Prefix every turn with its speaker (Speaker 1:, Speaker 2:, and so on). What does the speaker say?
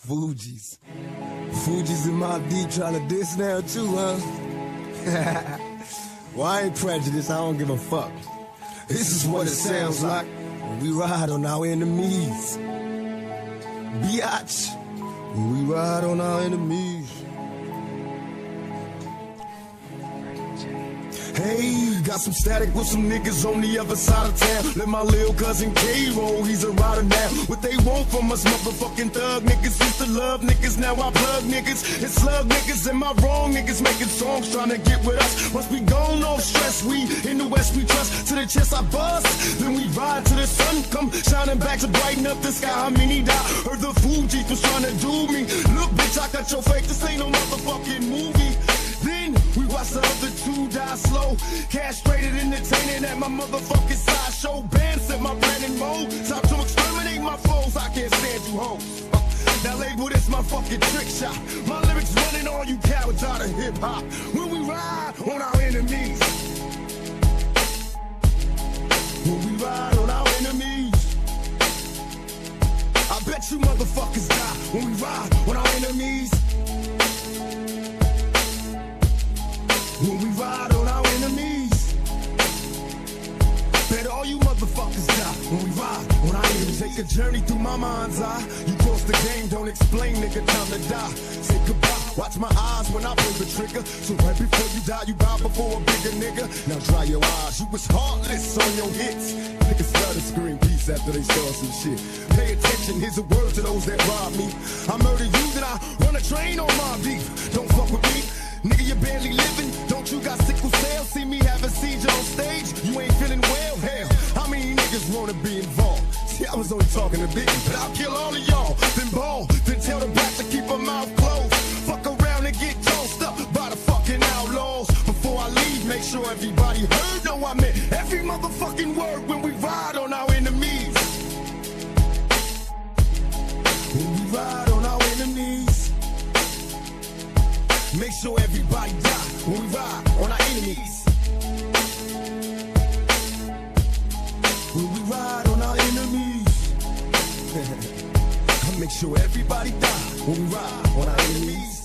Speaker 1: Fugees. Fugees in my beat trying to diss now too, huh? Well, I ain't prejudiced, I don't give a fuck. This is what it sounds like when we ride on our enemies. Biatch, when we ride on our enemies. Hey, got some static with some niggas on the other side of town. Let my little cousin K-Roll, he's a rider now. What they want from us motherfucking thug niggas used to love niggas, now I plug niggas and slug niggas. Am I wrong? Niggas making songs trying to get with us. Must be gone off stress, we in the west we trust. To the chest I bust, then we ride till the sun come shining back to brighten up the sky. How many die? Heard the Fugees was trying to do me. Look bitch, I got your fake, this ain't no motherfucking movie. Then we watch the other two die slow. Castrated, entertaining at my motherfucking sideshow. Band set my plan in mode. Time to exterminate my foes. I can't stand you hoes. Now label this my fucking trick shot. My lyrics running all you cowards out of hip hop. When we ride on our enemies. When we ride on our enemies. I bet you motherfuckers die when we ride on our enemies. When we ride on our enemies. Bet all you motherfuckers die when we ride on our enemies. Take a journey through my mind's eye. You cross the game, don't explain, nigga, time to die. Say goodbye, watch my eyes when I pull the trigger. So right before you die, you bow before a bigger nigga. Now dry your eyes, you was heartless on your hits. Niggas started scream peace after they saw some shit. Pay attention, here's a word to those that rob me. I murder you, then I run a train on my beef. Don't fuck with me. Nigga, you barely living. Don't you got sickle cell? See me have a seizure on stage? You ain't feeling well? Hell, how many niggas wanna be involved? See, I was only talking to Biggie, but I'll kill all of y'all. Then ball, then tell the black to keep her mouth closed. Fuck around and get tossed up by the fucking outlaws. Before I leave, make sure everybody heard. No, I meant every motherfucking word when we ride on our enemies. When we ride on our enemies. Make sure everybody die when we ride on our enemies. When we ride on our enemies. Make sure everybody die when we ride on our enemies.